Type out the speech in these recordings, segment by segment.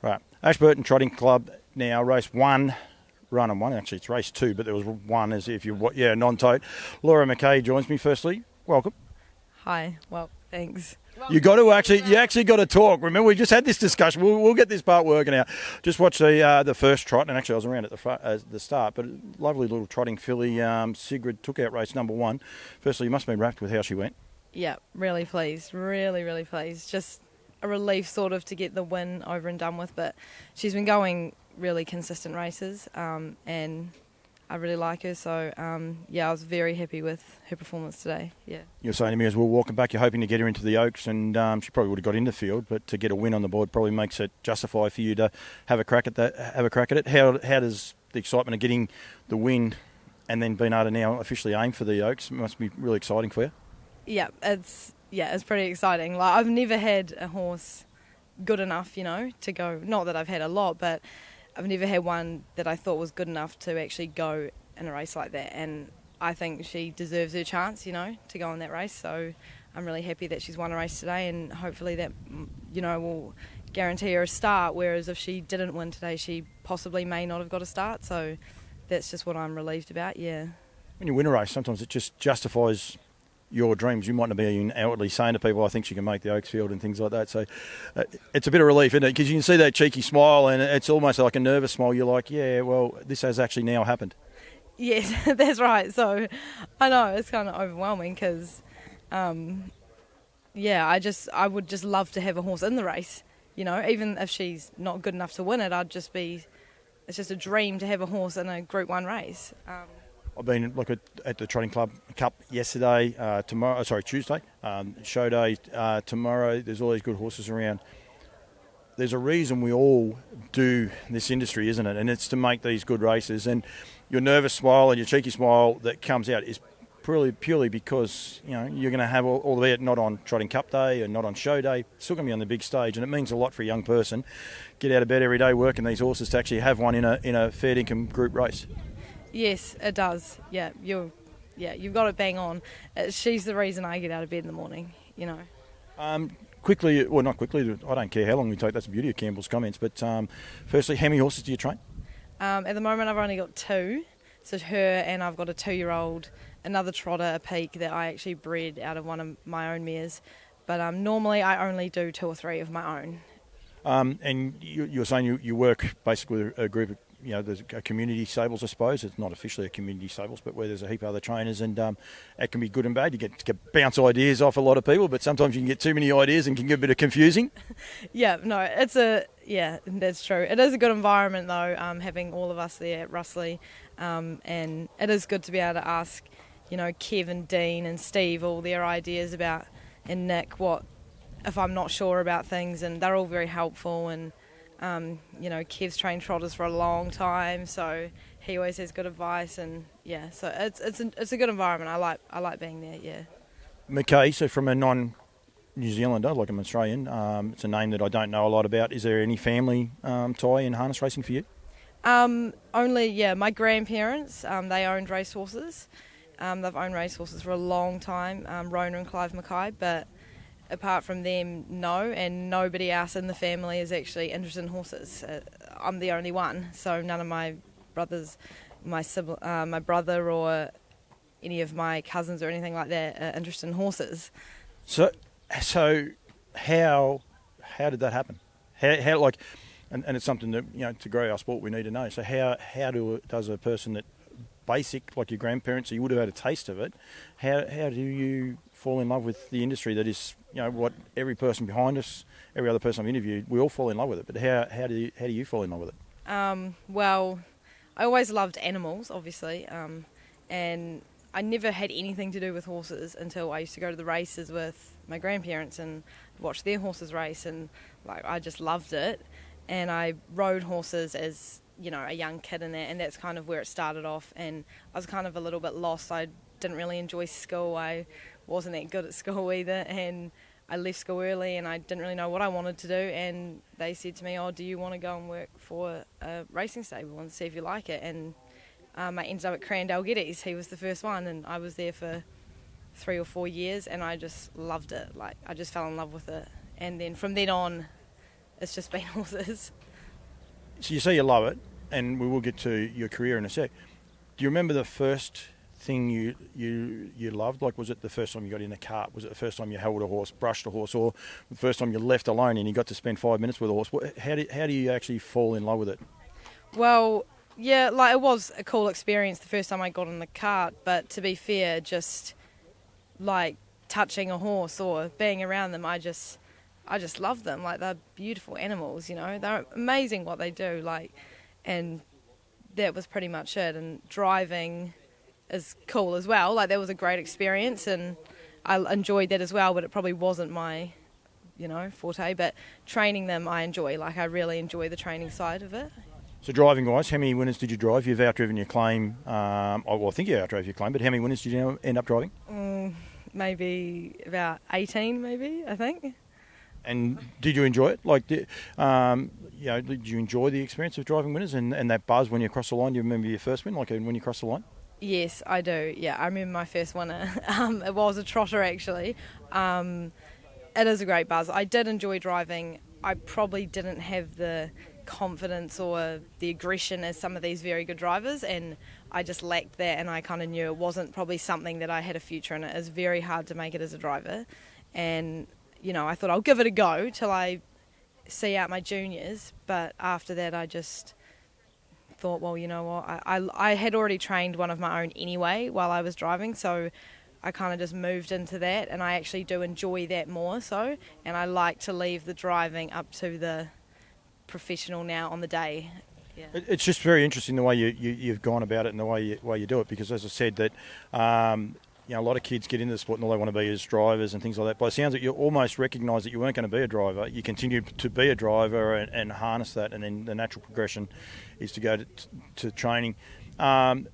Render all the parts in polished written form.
Right, Ashburton Trotting Club now, race 1, run and 1. Actually, it's race 2, but there was 1 as if you, non-tote. Laura McKay joins me. Firstly, welcome. Hi. Well, thanks. You actually got to talk. Remember, we just had this discussion. We'll get this part working out. Just watch the first trot, and actually I was around at the start, but lovely little trotting filly. Sigrid took out race number 1. Firstly, you must have been wrapped with how she went. Yeah, really pleased. Really, really pleased. Just a relief sort of to get the win over and done with, but she's been going really consistent races, and I really like her, so I was very happy with her performance today. Yeah. You're saying to me as we're walking back, you're hoping to get her into the Oaks, and she probably would have got in the field, but to get a win on the board probably makes it justify for you to have a crack at that. How does the excitement of getting the win and then being able to now officially aim for the Oaks must be really exciting for you? Yeah, it's pretty exciting. Like, I've never had a horse good enough, to go. Not that I've had a lot, but I've never had one that I thought was good enough to actually go in a race like that, and I think she deserves her chance, to go in that race. So I'm really happy that she's won a race today, and hopefully that, will guarantee her a start, whereas if she didn't win today, she possibly may not have got a start. So that's just what I'm relieved about, yeah. When you win a race, sometimes it just justifies your dreams. You might not be outwardly saying to people, I think she can make the Oaks field and things like that. So it's a bit of relief, isn't it? Because you can see that cheeky smile, and it's almost like a nervous smile. You're like, yeah, well, this has actually now happened. Yes, that's right. So I know it's kind of overwhelming because, I would just love to have a horse in the race. Even if she's not good enough to win it, it's just a dream to have a horse in a Group 1 race. I've been at the Trotting Club Cup yesterday, Tuesday, show day tomorrow. There's all these good horses around. There's a reason we all do this industry, isn't it? And it's to make these good races. And your nervous smile and your cheeky smile that comes out is purely because you're going to have, albeit not on Trotting Cup Day and not on show day, still going to be on the big stage, and it means a lot for a young person. Get out of bed every day working these horses to actually have one in a fair income group race. Yes, it does. Yeah, you've got it bang on. She's the reason I get out of bed in the morning, Quickly, well, not quickly, I don't care how long we take, that's the beauty of Campbell's comments, but firstly, how many horses do you train? At the moment I've only got 2, so her, and I've got a 2-year-old, another trotter, a peak, that I actually bred out of one of my own mares, but normally I only do 2 or 3 of my own. And you're saying you work basically with a group of, there's a community stables, I suppose. It's not officially a community stables, but where there's a heap of other trainers, and it can be good and bad. You get bounce ideas off a lot of people, but sometimes you can get too many ideas and can get a bit of confusing. That's true. It is a good environment though, having all of us there at Russley, and it is good to be able to ask, Kev and Dean and Steve all their ideas about, and Nick, what if I'm not sure about things, and they're all very helpful. And Kev's trained trotters for a long time, so he always has good advice, and so it's a good environment. I like being there. Yeah. McKay, so from a non-New Zealander, like I'm Australian, it's a name that I don't know a lot about. Is there any family tie in harness racing for you? Only my grandparents. They owned racehorses. They've owned racehorses for a long time. Rona and Clive McKay, but apart from them, no, and nobody else in the family is actually interested in horses. I'm the only one, so none of my brothers, my brother or any of my cousins or anything like that are interested in horses. So how did that happen? How and it's something that to grow our sport we need to know. So how does a person that basic like your grandparents, so you would have had a taste of it, how do you fall in love with the industry that is what every person behind us, every other person I've interviewed, we all fall in love with it, but how do you fall in love with it? Well, I always loved animals, obviously, and I never had anything to do with horses until I used to go to the races with my grandparents and watch their horses race, and I just loved it, and I rode horses as a young kid in that, and that's kind of where it started off. And I was kind of a little bit lost. I didn't really enjoy school. I wasn't that good at school either, and I left school early, and I didn't really know what I wanted to do. And they said to me, "Oh, do you want to go and work for a racing stable and see if you like it?" And I ended up at Crandall Geddes. He was the first one, and I was there for 3 or 4 years, and I just loved it. I just fell in love with it, and then from then on, it's just been horses. So you say you love it, and we will get to your career in a sec. Do you remember the first thing you loved? Like, was it the first time you got in a cart? Was it the first time you held a horse, brushed a horse, or the first time you left alone and you got to spend 5 minutes with a horse? How do you actually fall in love with it? Well, yeah, like it was a cool experience the first time I got in the cart, but to be fair, just like touching a horse or being around them, I just love them. Like, they're beautiful animals, you know. They're amazing what they do, like, and that was pretty much it. And driving is cool as well. Like, that was a great experience and I enjoyed that as well, but it probably wasn't my, forte. But training them I enjoy. Like, I really enjoy the training side of it. So driving wise, how many winners did you drive? You've outdriven your claim. I think you outdrove your claim, but how many winners did you end up driving? Maybe about 18, I think. And did you enjoy it? Like, did you enjoy the experience of driving winners and that buzz when you cross the line? Do you remember your first win, like when you crossed the line? Yes, I do. Yeah, I remember my first winner. It was a trotter, actually. It is a great buzz. I did enjoy driving. I probably didn't have the confidence or the aggression as some of these very good drivers, and I just lacked that, and I kind of knew it wasn't probably something that I had a future in. It is very hard to make it as a driver, and I thought I'll give it a go till I see out my juniors, but after that I just thought, well, you know what, I had already trained one of my own anyway while I was driving, so I kind of just moved into that, and I actually do enjoy that more so, and I like to leave the driving up to the professional now on the day. Yeah. It's just very interesting the way you've gone about it and the way you do it, because as I said that a lot of kids get into the sport and all they want to be is drivers and things like that. But it sounds like you almost recognised that you weren't going to be a driver. You continued to be a driver and harness that, and then the natural progression is to go to training. Have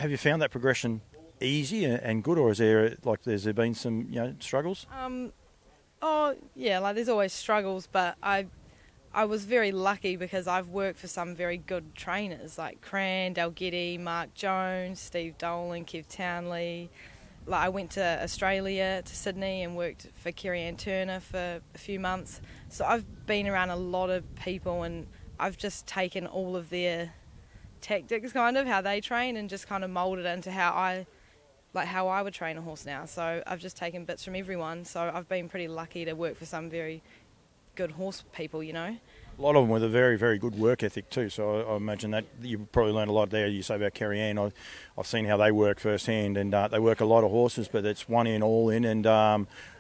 you found that progression easy and good, or has there been some struggles? There's always struggles, but I was very lucky because I've worked for some very good trainers like Cran, Dalgetty, Mark Jones, Steve Dolan, Kev Townley. Like, I went to Australia, to Sydney, and worked for Kerry-Ann Turner for a few months. So I've been around a lot of people, and I've just taken all of their tactics, kind of how they train, and just kind of moulded it into how I would train a horse now. So I've just taken bits from everyone. So I've been pretty lucky to work for some very good horse people, A lot of them with a very, very good work ethic too. So I imagine that you probably learned a lot there. You say about Kerry-Ann. I've seen how they work firsthand, and they work a lot of horses, but it's one in, all in, and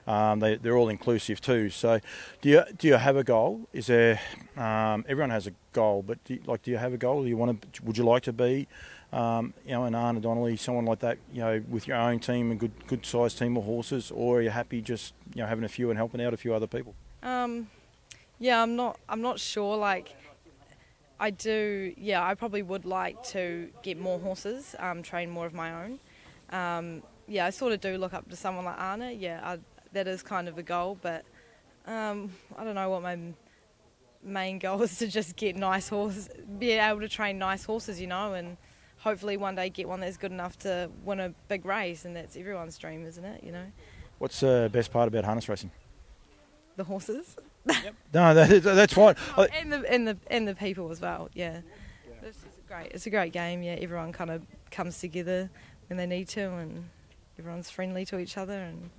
they're all inclusive too. So do you have a goal? Is there? Everyone has a goal, but do you have a goal? Would you like to be, an Arna Donnelly, someone like that, with your own team, a good sized team of horses, or are you happy just having a few and helping out a few other people? I'm not sure. Like, I do. Yeah, I probably would like to get more horses, train more of my own. I sort of do look up to someone like Anna. Yeah, that is kind of a goal, but I don't know what my main goal is, to just get nice horses, be able to train nice horses, and hopefully one day get one that's good enough to win a big race, and that's everyone's dream, isn't it? What's the best part about harness racing? The horses. Yep. No, that's fine. And the people as well. Yeah. It's great. It's a great game. Yeah, everyone kind of comes together when they need to, and everyone's friendly to each other, and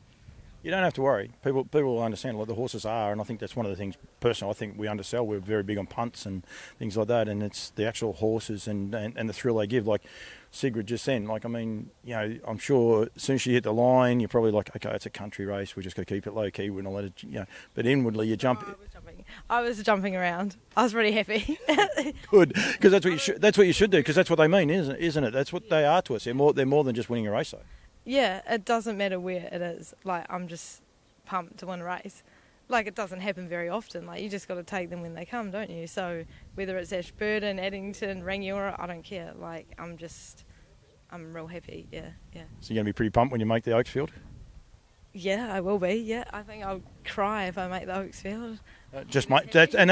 you don't have to worry. People will understand what the horses are, and I think that's one of the things. Personally, I think we undersell. We're very big on punts and things like that, and it's the actual horses and the thrill they give. Like Sigrid just then, I'm sure as soon as she hit the line, you're probably like, okay, it's a country race. We just got to keep it low key. We're not let it, But inwardly, you jump. I was jumping around. I was really happy. Good, because that's what you should do. Because that's what they mean, isn't it? That's what they are to us. They're more than just winning a race, though. Yeah, it doesn't matter where it is. Like, I'm just pumped to win a race. Like, it doesn't happen very often. Like, you just got to take them when they come, don't you? So whether it's Ashburton, Addington, Rangiora, I don't care. Like, I'm real happy. Yeah. So you're gonna be pretty pumped when you make the Oaksfield? Yeah, I will be. Yeah, I think I'll cry if I make the Oaksfield. That's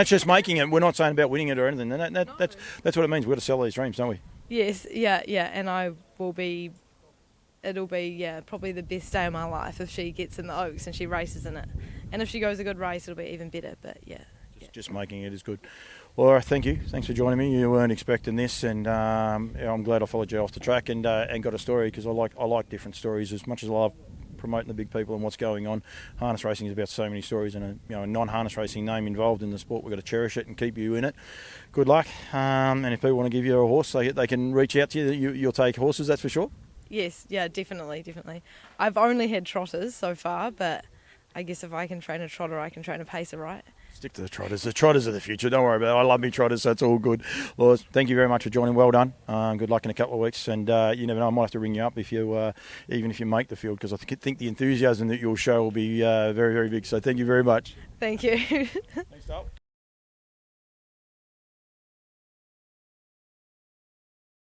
just making it. We're not saying about winning it or anything. That's what it means. We've got to sell these dreams, don't we? Yes. Yeah. And I will be. It'll be, probably the best day of my life if she gets in the Oaks and she races in it. And if she goes a good race, it'll be even better. But, yeah. Just making it is good. Laura, thank you. Thanks for joining me. You weren't expecting this, and I'm glad I followed you off the track and got a story, because I like different stories as much as I love promoting the big people and what's going on. Harness racing is about so many stories, and a non-harness racing name involved in the sport. We've got to cherish it and keep you in it. Good luck, and if people want to give you a horse, they can reach out to you. You'll take horses, that's for sure. Yes, yeah, definitely. I've only had trotters so far, but I guess if I can train a trotter, I can train a pacer, right? Stick to the trotters. The trotters are the future. Don't worry about it. I love me trotters, so it's all good. Laura, thank you very much for joining. Well done. Good luck in a couple of weeks. And you never know, I might have to ring you up if you, even if you make the field, because I think the enthusiasm that you'll show will be very, very big. So thank you very much. Thank you. Thanks, Dale.